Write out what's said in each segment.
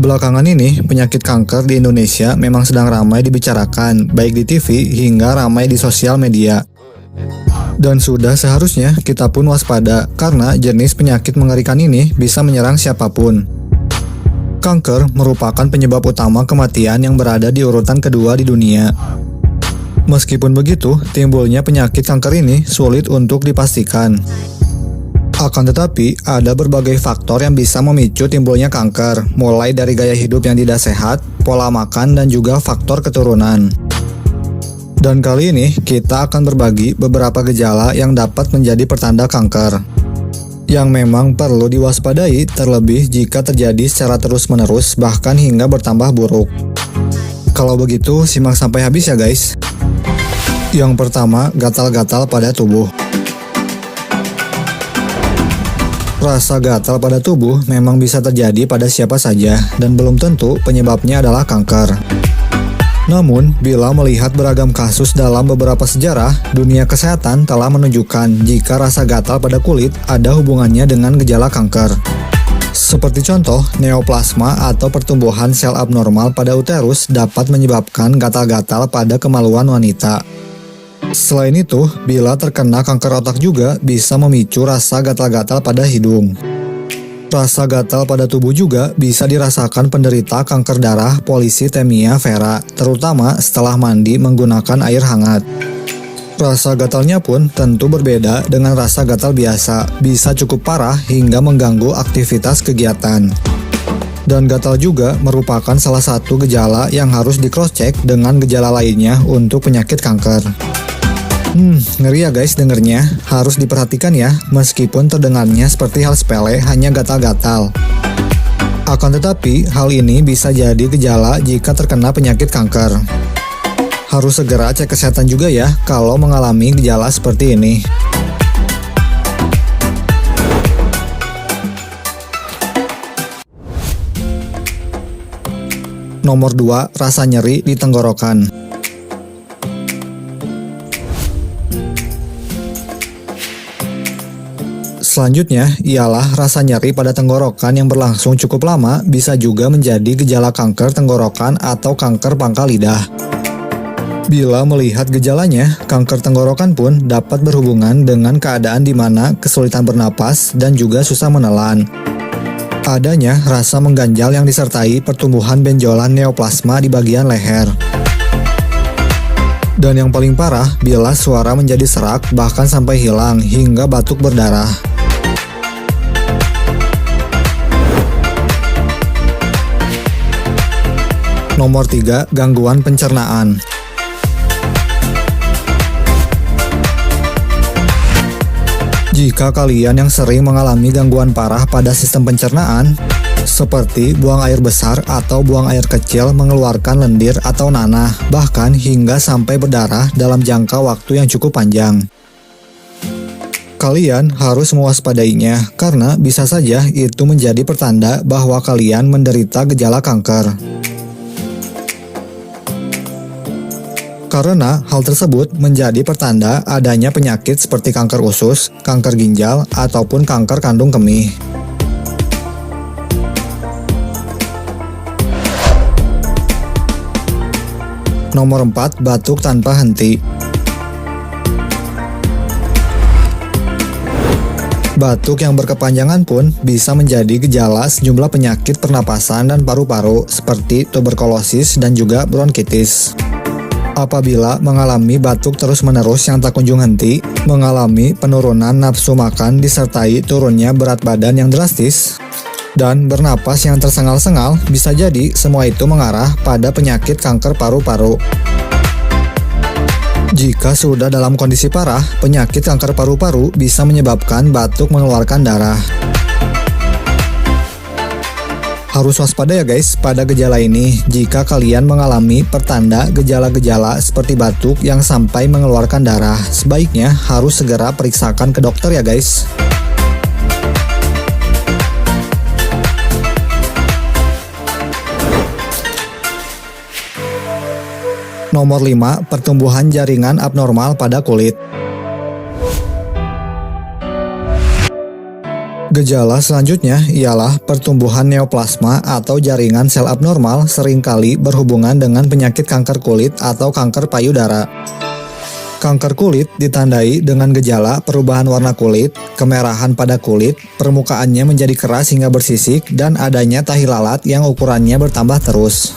Belakangan ini, penyakit kanker di Indonesia memang sedang ramai dibicarakan, baik di TV hingga ramai di sosial media. Dan sudah seharusnya kita pun waspada, karena jenis penyakit mengerikan ini bisa menyerang siapapun. Kanker merupakan penyebab utama kematian yang berada di urutan kedua di dunia. Meskipun begitu, timbulnya penyakit kanker ini sulit untuk dipastikan. Akan tetapi, ada berbagai faktor yang bisa memicu timbulnya kanker, mulai dari gaya hidup yang tidak sehat, pola makan, dan juga faktor keturunan. Dan kali ini, kita akan berbagi beberapa gejala yang dapat menjadi pertanda kanker, yang memang perlu diwaspadai terlebih jika terjadi secara terus-menerus, bahkan hingga bertambah buruk. Kalau begitu, simak sampai habis ya guys. Yang pertama, gatal-gatal pada tubuh. Rasa gatal pada tubuh memang bisa terjadi pada siapa saja dan belum tentu penyebabnya adalah kanker. Namun, bila melihat beragam kasus dalam beberapa sejarah, dunia kesehatan telah menunjukkan jika rasa gatal pada kulit ada hubungannya dengan gejala kanker. Seperti contoh, neoplasma atau pertumbuhan sel abnormal pada uterus dapat menyebabkan gatal-gatal pada kemaluan wanita. Selain itu, bila terkena kanker otak juga bisa memicu rasa gatal-gatal pada hidung. Rasa gatal pada tubuh juga bisa dirasakan penderita kanker darah polisitemi vera, terutama setelah mandi menggunakan air hangat. Rasa gatalnya pun tentu berbeda dengan rasa gatal biasa, bisa cukup parah hingga mengganggu aktivitas kegiatan. Dan gatal juga merupakan salah satu gejala yang harus di-cross-check dengan gejala lainnya untuk penyakit kanker. Ngeri ya guys dengernya, harus diperhatikan ya, meskipun terdengarnya seperti hal sepele hanya gatal-gatal. Akan tetapi, hal ini bisa jadi gejala jika terkena penyakit kanker. Harus segera cek kesehatan juga ya, kalau mengalami gejala seperti ini. Nomor 2, rasa nyeri di tenggorokan. Selanjutnya, ialah rasa nyeri pada tenggorokan yang berlangsung cukup lama bisa juga menjadi gejala kanker tenggorokan atau kanker pangkal lidah. Bila melihat gejalanya, kanker tenggorokan pun dapat berhubungan dengan keadaan di mana kesulitan bernapas dan juga susah menelan. Adanya rasa mengganjal yang disertai pertumbuhan benjolan neoplasma di bagian leher. Dan yang paling parah, bila suara menjadi serak bahkan sampai hilang hingga batuk berdarah. Nomor 3, gangguan pencernaan. Jika kalian yang sering mengalami gangguan parah pada sistem pencernaan, seperti buang air besar atau buang air kecil mengeluarkan lendir atau nanah, bahkan hingga sampai berdarah dalam jangka waktu yang cukup panjang, kalian harus mewaspadainya karena bisa saja itu menjadi pertanda bahwa kalian menderita gejala kanker. Karena hal tersebut menjadi pertanda adanya penyakit seperti kanker usus, kanker ginjal, ataupun kanker kandung kemih. Nomor 4, batuk tanpa henti. Batuk yang berkepanjangan pun bisa menjadi gejala sejumlah penyakit pernapasan dan paru-paru seperti tuberkulosis dan juga bronkitis. Apabila mengalami batuk terus-menerus yang tak kunjung henti, mengalami penurunan nafsu makan disertai turunnya berat badan yang drastis, dan bernapas yang tersengal-sengal, bisa jadi semua itu mengarah pada penyakit kanker paru-paru. Jika sudah dalam kondisi parah, penyakit kanker paru-paru bisa menyebabkan batuk mengeluarkan darah. Harus waspada ya guys pada gejala ini jika kalian mengalami pertanda gejala-gejala seperti batuk yang sampai mengeluarkan darah. Sebaiknya harus segera periksakan ke dokter ya guys. Nomor 5, pertumbuhan jaringan abnormal pada kulit. Gejala selanjutnya ialah pertumbuhan neoplasma atau jaringan sel abnormal seringkali berhubungan dengan penyakit kanker kulit atau kanker payudara. Kanker kulit ditandai dengan gejala perubahan warna kulit, kemerahan pada kulit, permukaannya menjadi keras hingga bersisik, dan adanya tahi lalat yang ukurannya bertambah terus.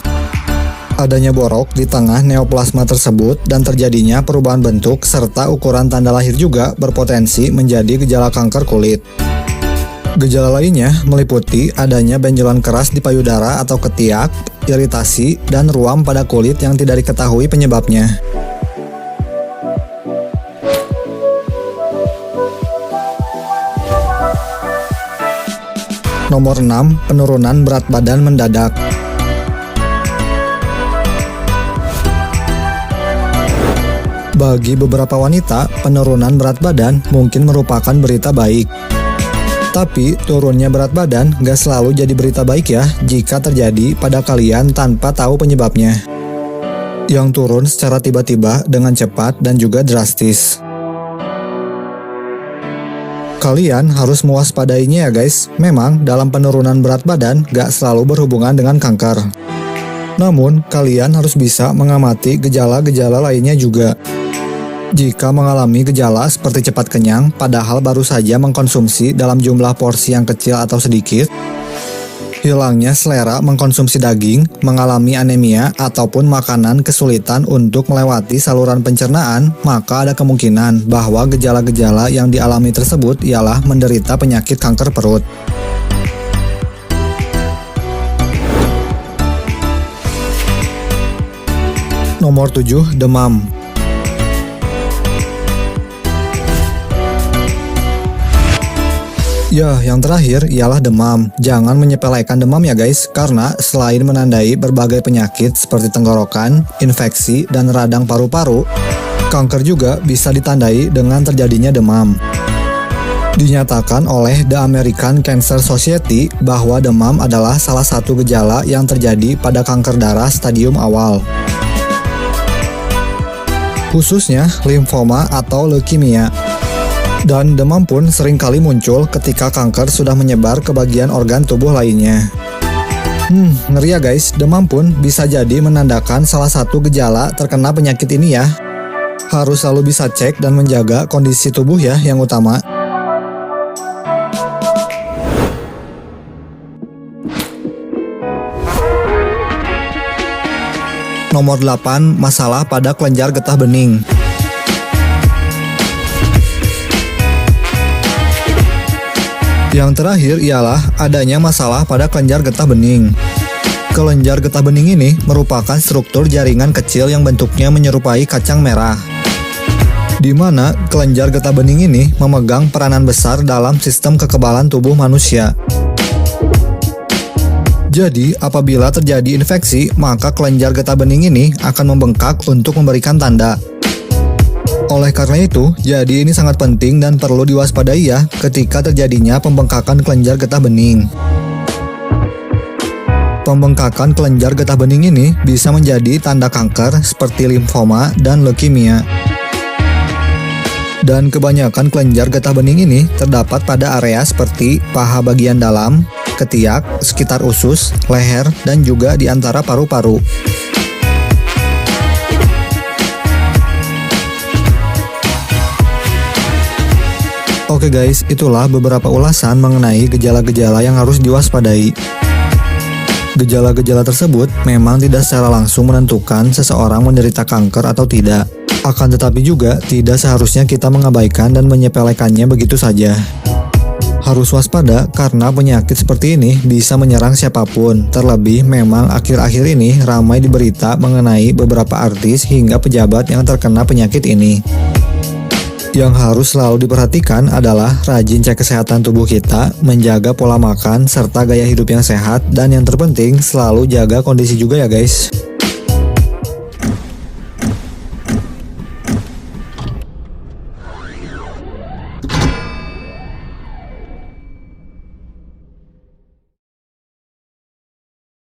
Adanya borok di tengah neoplasma tersebut dan terjadinya perubahan bentuk serta ukuran tanda lahir juga berpotensi menjadi gejala kanker kulit. Gejala lainnya meliputi adanya benjolan keras di payudara atau ketiak, iritasi, dan ruam pada kulit yang tidak diketahui penyebabnya. Nomor 6, penurunan berat badan mendadak. Bagi beberapa wanita, penurunan berat badan mungkin merupakan berita baik. Tapi, turunnya berat badan gak selalu jadi berita baik ya jika terjadi pada kalian tanpa tahu penyebabnya. Yang turun secara tiba-tiba dengan cepat dan juga drastis. Kalian harus mewaspadainya ya guys. Memang dalam penurunan berat badan gak selalu berhubungan dengan kanker. Namun, kalian harus bisa mengamati gejala-gejala lainnya juga. Jika mengalami gejala seperti cepat kenyang, padahal baru saja mengkonsumsi dalam jumlah porsi yang kecil atau sedikit, hilangnya selera mengkonsumsi daging, mengalami anemia, ataupun makanan kesulitan untuk melewati saluran pencernaan, maka ada kemungkinan bahwa gejala-gejala yang dialami tersebut ialah menderita penyakit kanker perut. Nomor 7, demam. Ya, yang terakhir ialah demam. Jangan menyepelekan demam ya guys, karena selain menandai berbagai penyakit seperti tenggorokan, infeksi, dan radang paru-paru, kanker juga bisa ditandai dengan terjadinya demam. Dinyatakan oleh The American Cancer Society bahwa demam adalah salah satu gejala yang terjadi pada kanker darah stadium awal. Khususnya limfoma atau leukemia. Dan demam pun seringkali muncul ketika kanker sudah menyebar ke bagian organ tubuh lainnya. Ngeri ya guys, demam pun bisa jadi menandakan salah satu gejala terkena penyakit ini ya. Harus selalu bisa cek dan menjaga kondisi tubuh ya yang utama. Nomor 8, masalah pada kelenjar getah bening. Yang terakhir ialah adanya masalah pada kelenjar getah bening. Kelenjar getah bening ini merupakan struktur jaringan kecil yang bentuknya menyerupai kacang merah, di mana kelenjar getah bening ini memegang peranan besar dalam sistem kekebalan tubuh manusia. Jadi, apabila terjadi infeksi, maka kelenjar getah bening ini akan membengkak untuk memberikan tanda. Oleh karena itu, jadi ini sangat penting dan perlu diwaspadai ya ketika terjadinya pembengkakan kelenjar getah bening. Pembengkakan kelenjar getah bening ini bisa menjadi tanda kanker seperti limfoma dan leukemia. Dan kebanyakan kelenjar getah bening ini terdapat pada area seperti paha bagian dalam, ketiak, sekitar usus, leher, dan juga di antara paru-paru. Oke guys, itulah beberapa ulasan mengenai gejala-gejala yang harus diwaspadai. Gejala-gejala tersebut memang tidak secara langsung menentukan seseorang menderita kanker atau tidak. Akan tetapi juga tidak seharusnya kita mengabaikan dan menyepelekannya begitu saja. Harus waspada karena penyakit seperti ini bisa menyerang siapapun. Terlebih memang akhir-akhir ini ramai di berita mengenai beberapa artis hingga pejabat yang terkena penyakit ini. Yang harus selalu diperhatikan adalah rajin cek kesehatan tubuh kita, menjaga pola makan, serta gaya hidup yang sehat, dan yang terpenting selalu jaga kondisi juga ya guys.